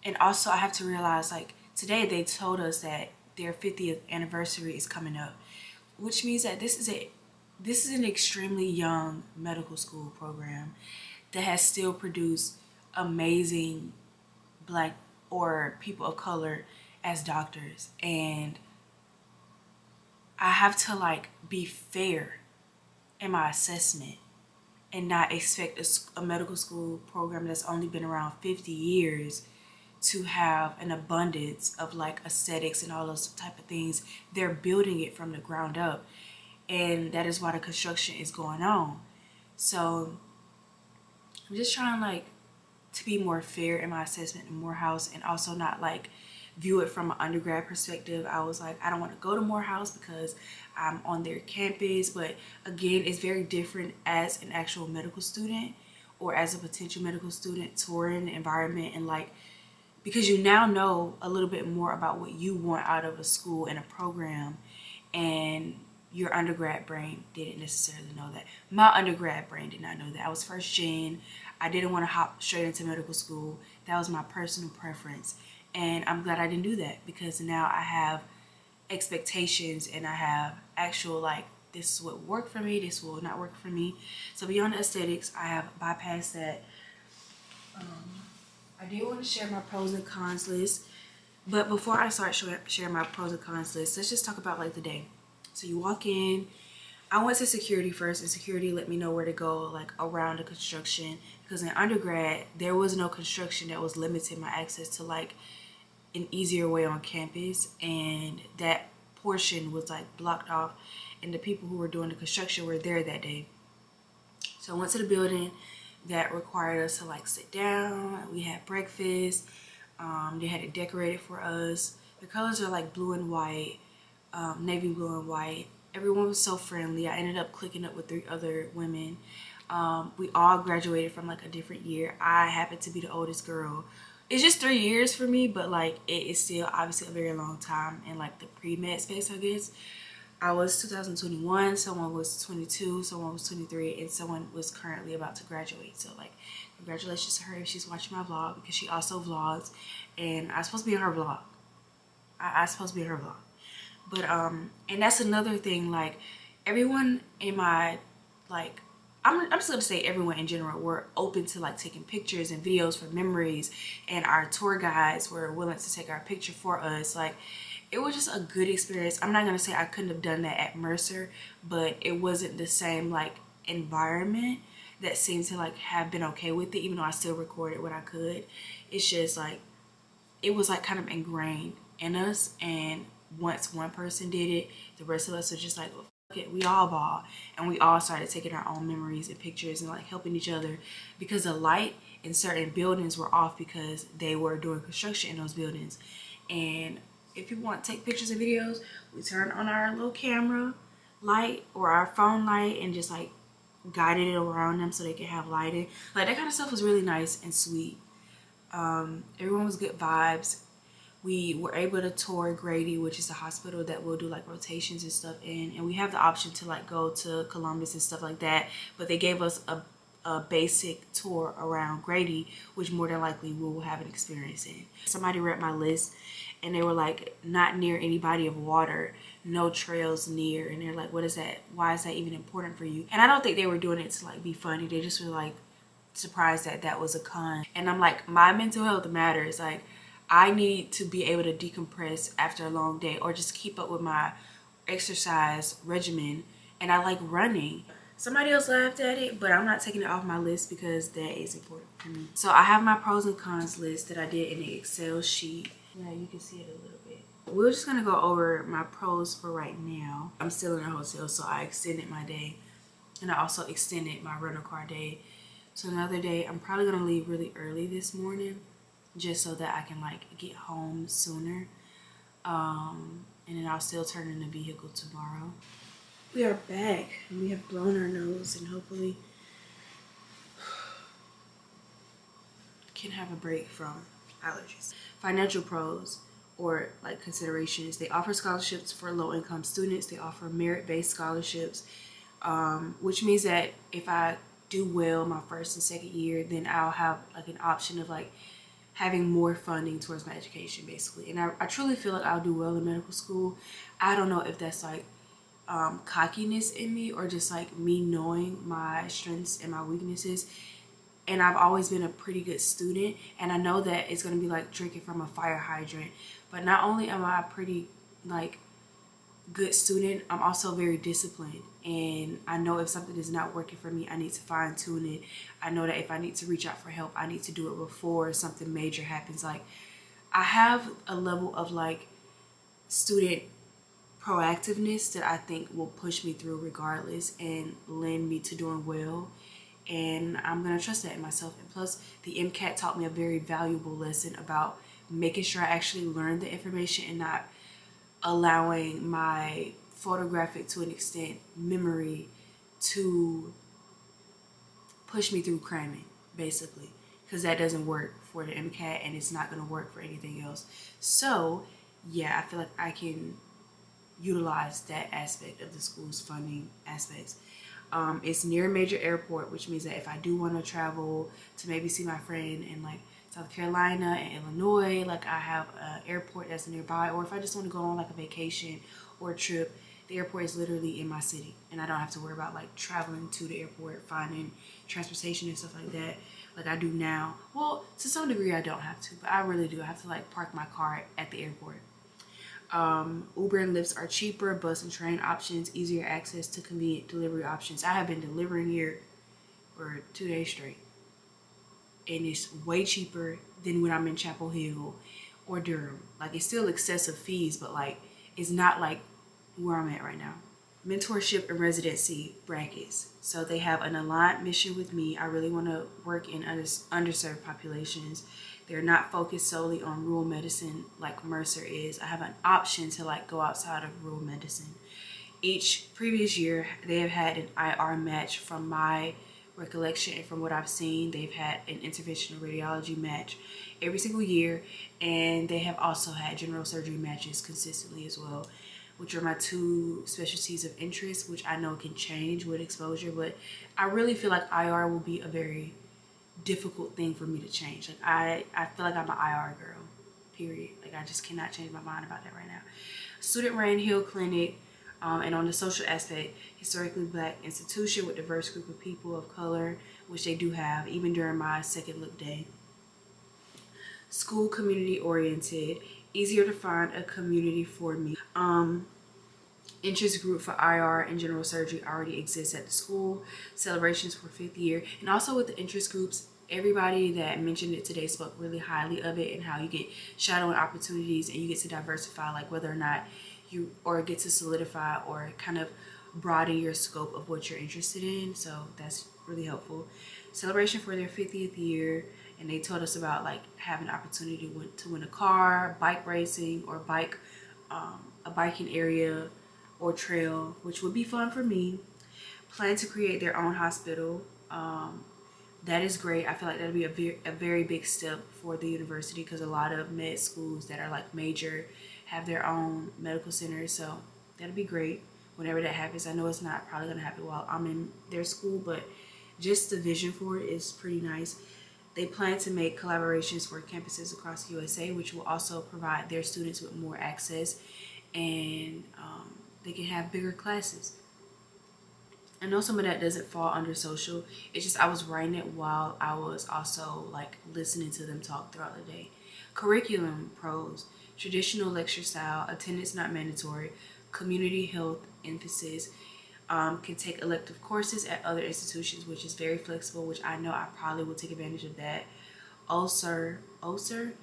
And also, I have to realize like today they told us that their 50th anniversary is coming up, which means that this is an extremely young medical school program that has still produced amazing Black or people of color as doctors. And I have to like be fair in my assessment and not expect a medical school program that's only been around 50 years to have an abundance of like aesthetics and all those type of things. They're building it from the ground up, and that is why the construction is going on. So I'm just trying like to be more fair in my assessment in Morehouse, and also not like view it from an undergrad perspective. I was like, I don't want to go to Morehouse because I'm on their campus. But again, it's very different as an actual medical student or as a potential medical student touring the environment, and like, because you now know a little bit more about what you want out of a school and a program, and your undergrad brain didn't necessarily know that. My undergrad brain did not know that. I was first gen. I didn't want to hop straight into medical school. That was my personal preference. And I'm glad I didn't do that, because now I have expectations and I have actual like, this is what worked for me, this will not work for me. So beyond the aesthetics, I have bypassed that. I did want to share my pros and cons list But before I start sharing my pros and cons list, let's just talk about like the day. So you walk in. I went to security first, and security let me know where to go like around the construction, because in undergrad there was no construction that was limiting my access to like an easier way on campus, and that portion was like blocked off, and the people who were doing the construction were there that day. So I went to the building that required us to like sit down. We had breakfast. They had it decorated for us. The colors are like blue and white, navy blue and white. Everyone was so friendly. I ended up clicking up with 3 other women. We all graduated from like a different year. I happened to be the oldest girl. It's just 3 years for me, but like it is still obviously a very long time in like the pre-med space, I guess. I was 2021, someone was 22, someone was 23, and someone was currently about to graduate. So like congratulations to her if she's watching my vlog, because she also vlogs, and I'm supposed to be in her vlog. I'm supposed to be in her vlog. But and that's another thing, like everyone in my, like, I'm just gonna say everyone in general were open to like taking pictures and videos for memories, and our tour guides were willing to take our picture for us. Like it was just a good experience. I'm not gonna say I couldn't have done that at Mercer, but it wasn't the same like environment that seemed to like have been okay with it, even though I still recorded what I could. It's just like it was like kind of ingrained in us, and once one person did it, the rest of us were just like, well, fuck it, we all ball, and we all started taking our own memories and pictures and like helping each other, because the light in certain buildings were off because they were doing construction in those buildings. And if you want to take pictures and videos, we turn on our little camera light or our phone light and just like guided it around them so they can have lighting. Like that kind of stuff was really nice and sweet. Everyone was good vibes. We were able to tour Grady, which is a hospital that will do like rotations and stuff in, and we have the option to like go to Columbus and stuff like that, but they gave us a basic tour around Grady, which more than likely we will have an experience in. Somebody read my list and they were like, not near any body of water, no trails near, and they're like, what is that? Why is that even important for you? And I don't think they were doing it to like be funny. They just were like surprised that that was a con. And I'm like, my mental health matters. Like I need to be able to decompress after a long day, or just keep up with my exercise regimen, and I like running. Somebody else laughed at it, but I'm not taking it off my list because that is important for me. So I have my pros and cons list that I did in the Excel sheet. Yeah, you can see it a little bit. We're just gonna go over my pros for right now. I'm still in a hotel, so I extended my day, and I also extended my rental car day. So another day, I'm probably gonna leave really early this morning, just so that I can like get home sooner, and then I'll still turn in the vehicle tomorrow. We are back, and we have blown our nose, and hopefully can have a break from allergies. Financial pros, or like considerations: they offer scholarships for low-income students. They offer merit-based scholarships, which means that if I do well my first and second year, then I'll have like an option of like having more funding towards my education, basically. And I truly feel like I'll do well in medical school. I don't know if that's like cockiness in me, or just like me knowing my strengths and my weaknesses. And I've always been a pretty good student, and I know that it's gonna be like drinking from a fire hydrant. But not only am I a pretty like good student, I'm also very disciplined, and I know if something is not working for me, I need to fine tune it. I know that if I need to reach out for help, I need to do it before something major happens. Like I have a level of like student proactiveness that I think will push me through regardless and lend me to doing well, and I'm gonna trust that in myself. And plus the MCAT taught me a very valuable lesson about making sure I actually learn the information and not allowing my photographic, to an extent, memory to push me through cramming, basically, because that doesn't work for the MCAT, and it's not going to work for anything else. So yeah, I feel like I can utilize that aspect of the school's funding aspects. It's near a major airport, which means that if I do want to travel to maybe see my friend in like South Carolina and Illinois, like I have an airport that's nearby, or if I just want to go on like a vacation or a trip, the airport is literally in my city, and I don't have to worry about like traveling to the airport, finding transportation and stuff like that. like I do now. Well, to some degree I don't have to, but I really do. I have to like park my car at the airport. Uber and Lyfts are cheaper, bus and train options, easier access to convenient delivery options. I have been delivering here for 2 days straight, and it's way cheaper than when I'm in Chapel Hill or Durham. Like, it's still excessive fees, but like it's not like where I'm at right now. Mentorship and residency brackets. So they have an aligned mission with me. I really want to work in underserved populations. They're not focused solely on rural medicine like Mercer is. I have an option to like go outside of rural medicine. Each previous year, they have had an IR match. From my recollection and from what I've seen, they've had an interventional radiology match every single year, and they have also had general surgery matches consistently as well, which are my 2 specialties of interest, which I know can change with exposure, but I really feel like IR will be a very difficult thing for me to change. Like I feel like I'm an IR girl, period. Like I just cannot change my mind about that right now. Student ran Hill Clinic, and on the social aspect, historically Black institution with diverse group of people of color, which they do have, even during my second look day. School community oriented, easier to find a community for me. Interest group for IR and general surgery already exists at the school. Celebrations for 5th year. And also with the interest groups, everybody that mentioned it today spoke really highly of it, and how you get shadowing opportunities and you get to diversify, like whether or not you, or get to solidify or kind of broaden your scope of what you're interested in. So that's really helpful. Celebration for their 50th year. And they told us about like having an opportunity to win a car, bike racing, or a biking area or trail, which would be fun for me. Plan to create their own hospital. That is great. I feel like that'd be a very big step for the university, because a lot of med schools that are like major have their own medical centers. So that'd be great whenever that happens. I know it's not probably gonna happen while I'm in their school, but just the vision for it is pretty nice. They plan to make collaborations for campuses across the USA, which will also provide their students with more access, and they can have bigger classes. I know some of that doesn't fall under social. It's just I was writing it while I was also like listening to them talk throughout the day. Curriculum pros, traditional lecture style, attendance not mandatory, community health emphasis. Can take elective courses at other institutions, which is very flexible, which I know I probably will take advantage of that. OSER,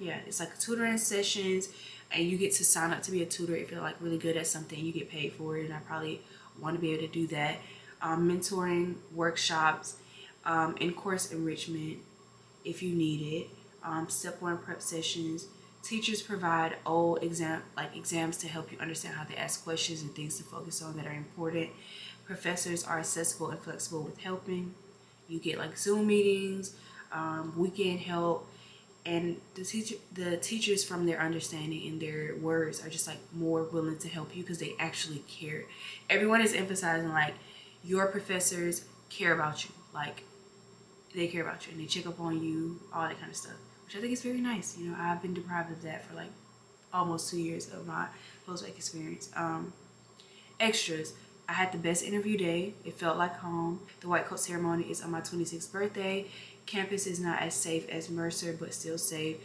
yeah, it's like tutoring sessions, and you get to sign up to be a tutor if you're like really good at something. You get paid for it, and I probably want to be able to do that. Mentoring, workshops, in-course enrichment if you need it. Step 1 prep sessions. Teachers provide old exams to help you understand how to ask questions and things to focus on that are important. Professors are accessible and flexible with helping. You get like Zoom meetings, weekend help, and the teachers, from their understanding and their words, are just like more willing to help you because they actually care. Everyone is emphasizing like your professors care about you, like they care about you and they check up on you, all that kind of stuff, which I think is very nice. You know, I've been deprived of that for like almost 2 years of my postbac experience. Extras. I had the best interview day. It felt like home. The white coat ceremony is on my 26th birthday. Campus is not as safe as Mercer, but still safe.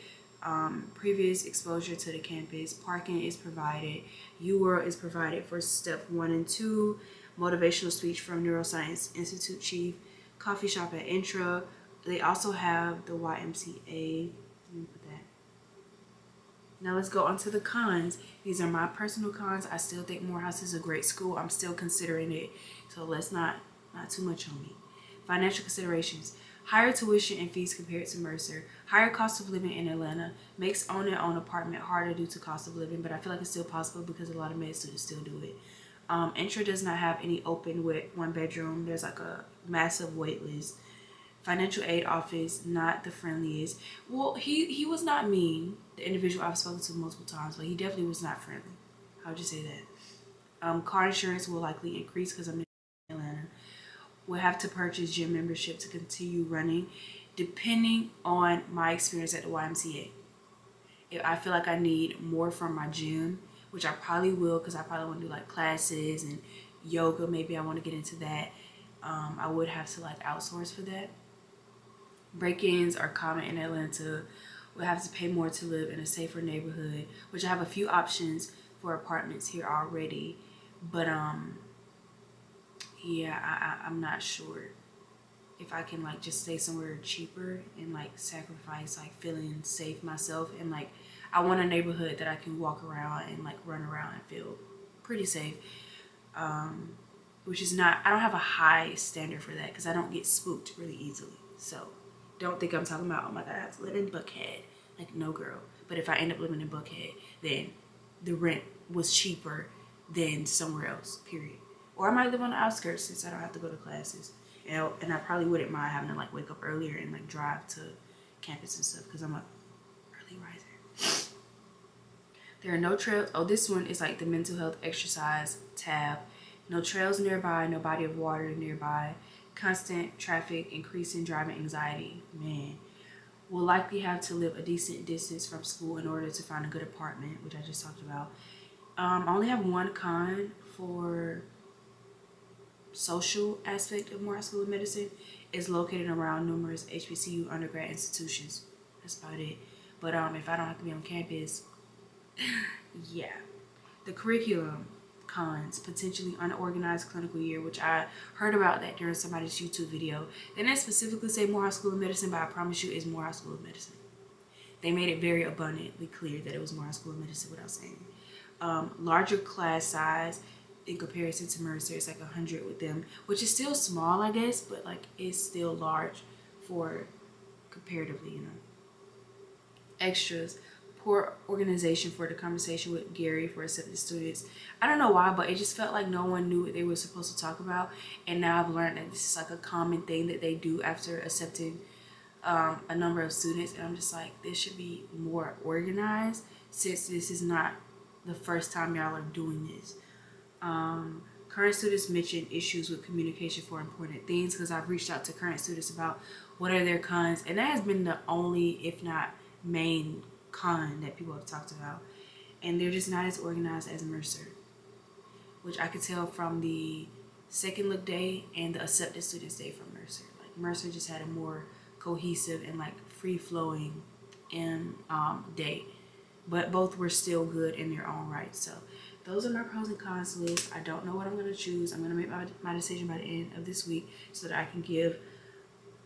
Previous exposure to the campus. Parking is provided. UWorld is provided for step 1 and 2. Motivational speech from Neuroscience Institute Chief. Coffee shop at Intra. They also have the YMCA. Let me put that. Now let's go on to the cons. These are my personal cons. I still think Morehouse is a great school. I'm still considering it, so let's not too much on me. Financial considerations. Higher tuition and fees compared to Mercer. Higher cost of living in Atlanta. Makes owning an own apartment harder due to cost of living, but I feel like it's still possible because a lot of med students still do it. Intra does not have any open with 1 bedroom. There's like a massive wait list. Financial aid office, not the friendliest. Well, he was not mean. The individual I've spoken to multiple times, but he definitely was not friendly. How would you say that? Car insurance will likely increase because I'm in Atlanta. We'll have to purchase gym membership to continue running, depending on my experience at the YMCA. If I feel like I need more from my gym, which I probably will, because I probably want to do like classes and yoga. Maybe I want to get into that. I would have to like outsource for that. Break-ins are common in Atlanta. We'll have to pay more to live in a safer neighborhood, which I have a few options for apartments here already. But yeah, I'm not sure if I can like just stay somewhere cheaper and like sacrifice like feeling safe myself. And like I want a neighborhood that I can walk around and like run around and feel pretty safe. Which is not, I don't have a high standard for that because I don't get spooked really easily. So don't think I'm talking about, oh my God, I have to live in Buckhead. Like, no, girl. But if I end up living in Buckhead, then the rent was cheaper than somewhere else, period. Or I might live on the outskirts since I don't have to go to classes. And I probably wouldn't mind having to like wake up earlier and like drive to campus and stuff because I'm a early riser. There are no trails. Oh, this one is like the mental health exercise tab. No trails nearby, no body of water nearby. Constant traffic, increasing driving anxiety. Man, will likely have to live a decent distance from school in order to find a good apartment, which I just talked about. I only have one con for social aspect of Morehouse School of Medicine. Is located around numerous hbcu undergrad institutions. That's about it. But if I don't have to be on campus, yeah. The curriculum cons, potentially unorganized clinical year, which I heard about that during somebody's YouTube video. They didn't specifically say Morehouse School of Medicine, but I promise you it's Morehouse School of Medicine. They made it very abundantly clear that it was Morehouse School of Medicine without saying it. Larger class size in comparison to Mercer. It's like 100 with them, which is still small, I guess, but like it's still large for comparatively, you know. Extras. Poor organization for the conversation with Gary for accepted students. I don't know why, but it just felt like no one knew what they were supposed to talk about. And now I've learned that this is like a common thing that they do after accepting a number of students. And I'm just like, this should be more organized since this is not the first time y'all are doing this. Current students mentioned issues with communication for important things because I've reached out to current students about what are their cons. And that has been the only, if not main, con that people have talked about, and they're just not as organized as Mercer, which I could tell from the second look day and the accepted students day from Mercer. Like Mercer just had a more cohesive and like free-flowing day, but both were still good in their own right. So those are my pros and cons list. I don't know what I'm going to choose. I'm going to make my decision by the end of this week so that I can give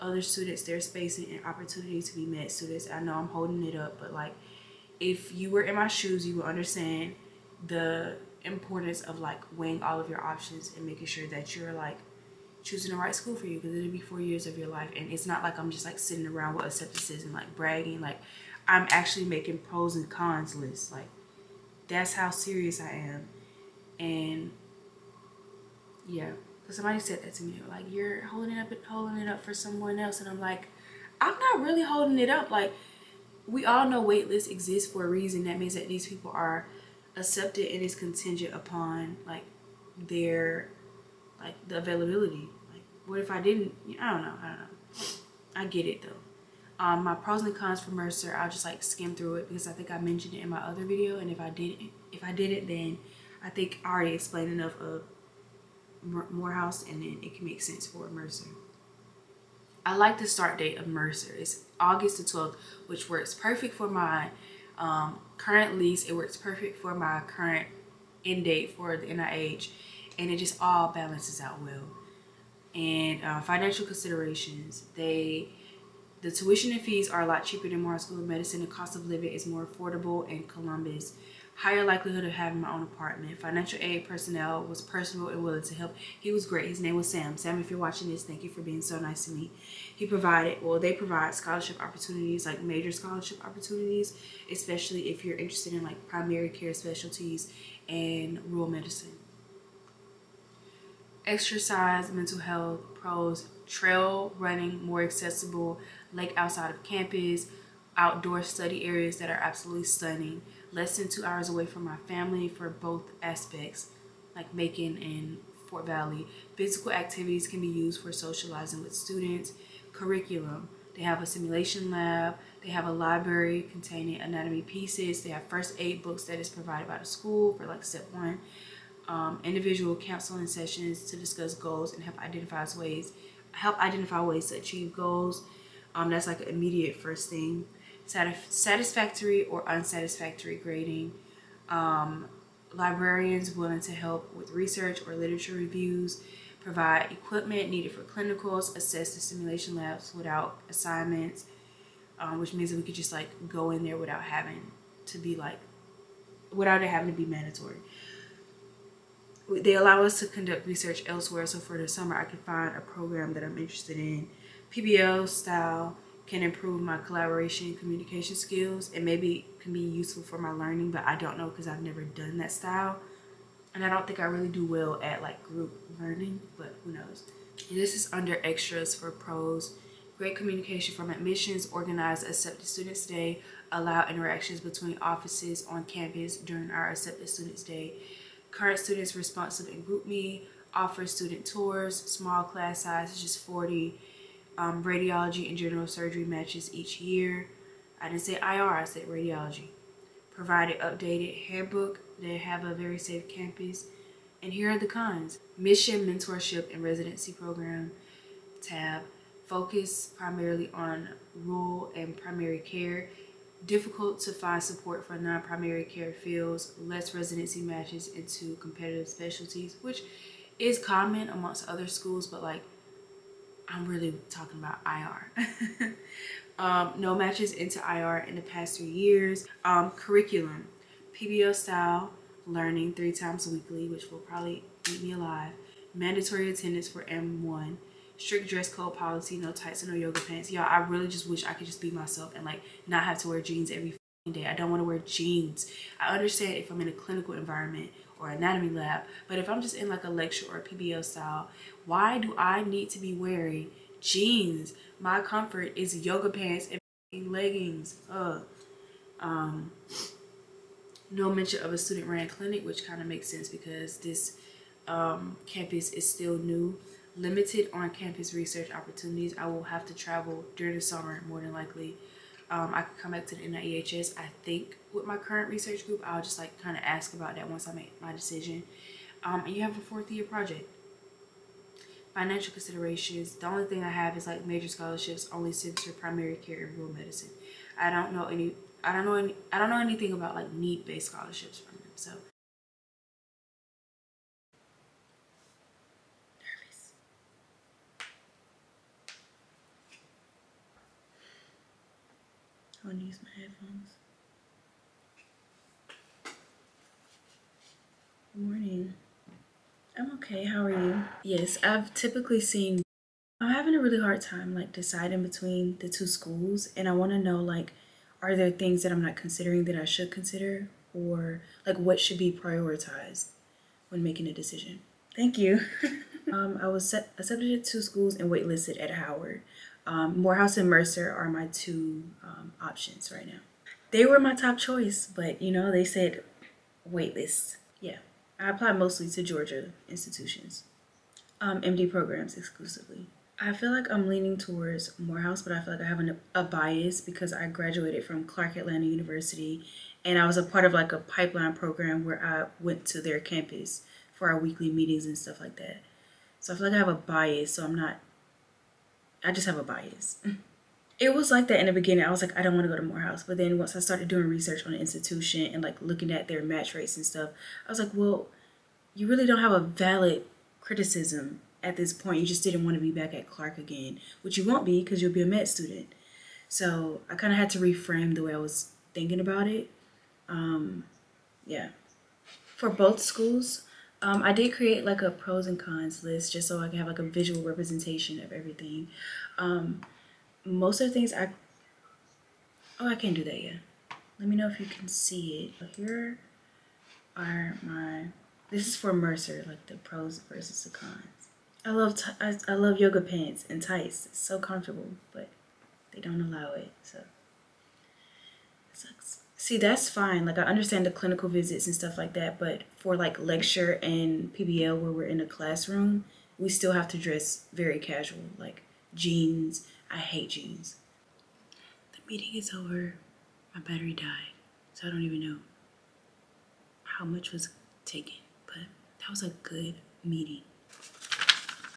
other students their space and opportunity to be met. Students, I know I'm holding it up, but like if you were in my shoes, you would understand the importance of like weighing all of your options and making sure that you're like choosing the right school for you, because it'll be 4 years of your life. And it's not like I'm just like sitting around with acceptances and like bragging. Like I'm actually making pros and cons lists. Like that's how serious I am. And yeah. Because somebody said that to me, like, you're holding it up for someone else. And I'm like, I'm not really holding it up. Like, we all know wait lists exist for a reason. That means that these people are accepted and it's contingent upon, like, their, like, the availability. Like, what if I didn't? I don't know. I get it, though. My pros and cons for Mercer, I'll just, like, skim through it because I think I mentioned it in my other video. And if I didn't, then I think I already explained enough of Morehouse, and then it can make sense for Mercer. I like the start date of Mercer. It's August the 12th, which works perfect for my current lease. It works perfect for my current end date for the NIH, and it just all balances out well. And financial considerations, the tuition and fees are a lot cheaper than Morehouse School of Medicine. The cost of living is more affordable in Columbus. Higher likelihood of having my own apartment. Financial aid personnel was personable and willing to help. He was great. His name was Sam. Sam, if you're watching this, thank you for being so nice to me. They provide scholarship opportunities, like major scholarship opportunities, especially if you're interested in like primary care specialties and rural medicine. Exercise, mental health, pros, trail running, more accessible, lake outside of campus, outdoor study areas that are absolutely stunning. Less than 2 hours away from my family for both aspects, like Macon and Fort Valley. Physical activities can be used for socializing with students. Curriculum, they have a simulation lab. They have a library containing anatomy pieces. They have first aid books that is provided by the school for like step 1. Individual counseling sessions to discuss goals and help identify ways to achieve goals. That's like an immediate first thing. Satisfactory or unsatisfactory grading. Librarians willing to help with research or literature reviews, provide equipment needed for clinicals, assess the simulation labs without assignments, which means that we could just like go in there without having to be like, without it having to be mandatory. They allow us to conduct research elsewhere, so for the summer I can find a program that I'm interested in. PBL style can improve my collaboration and communication skills, and maybe can be useful for my learning, but I don't know because I've never done that style. And I don't think I really do well at like group learning, but who knows. And this is under extras for pros. Great communication from admissions, organize accepted students day, allow interactions between offices on campus during our accepted students day. Current students responsive in group me, offer student tours, small class size is just 40. Radiology and general surgery matches each year. I didn't say IR, I said radiology. Provided updated handbook. They have a very safe campus. And here are the cons. Mission, mentorship, and residency program tab. Focus primarily on rural and primary care. Difficult to find support for non-primary care fields. Less residency matches into competitive specialties, which is common amongst other schools, but like I'm really talking about IR. No matches into IR in the past 3 years. Curriculum, PBL style learning 3 times weekly, which will probably eat me alive. Mandatory attendance for M1. Strict dress code policy, no tights and no yoga pants. Y'all, I really just wish I could just be myself and like not have to wear jeans every day. I don't want to wear jeans. I understand if I'm in a clinical environment or anatomy lab, but if I'm just in like a lecture or a PBL style, why do I need to be wearing jeans? My comfort is yoga pants and leggings. No mention of a student ran clinic, which kind of makes sense because this campus is still new. Limited on-campus research opportunities. I will have to travel during the summer more than likely. I could come back to the NIEHS. I think with my current research group, I'll just like kind of ask about that once I make my decision. And you have a 4th year project. Financial considerations. The only thing I have is like major scholarships, only center primary care and rural medicine. I don't know anything about like need-based scholarships from them. So nervous. I want to use my headphones. Good morning. I'm okay. How are you? Yes, I've typically seen. I'm having a really hard time like deciding between the 2 schools, and I want to know like, are there things that I'm not considering that I should consider, or like what should be prioritized when making a decision? Thank you. I was accepted at 2 schools and waitlisted at Howard. Morehouse and Mercer are my 2 options right now. They were my top choice, but you know, they said waitlist. Yeah, I applied mostly to Georgia institutions, MD programs exclusively. I feel like I'm leaning towards Morehouse, but I feel like I have a bias because I graduated from Clark Atlanta University, and I was a part of like a pipeline program where I went to their campus for our weekly meetings and stuff like that. So I feel like I have a bias, so I just have a bias. It was like that in the beginning. I was like, I don't want to go to Morehouse. But then once I started doing research on the institution and like looking at their match rates and stuff, I was like, well, you really don't have a valid criticism at this point. You just didn't want to be back at Clark again, which you won't be because you'll be a med student. So I kind of had to reframe the way I was thinking about it. Yeah. For both schools, I did create like a pros and cons list just so I can have like a visual representation of everything. Most of the things I can't do that yet. Let me know if you can see it. But here are this is for Mercer, like the pros versus the cons. I love yoga pants and tights. It's so comfortable, but they don't allow it, so it sucks. See, that's fine. Like I understand the clinical visits and stuff like that, but for like lecture and PBL where we're in a classroom, we still have to dress very casual, like jeans. I hate jeans. The meeting is over. My battery died, so I don't even know how much was taken, but that was a good meeting.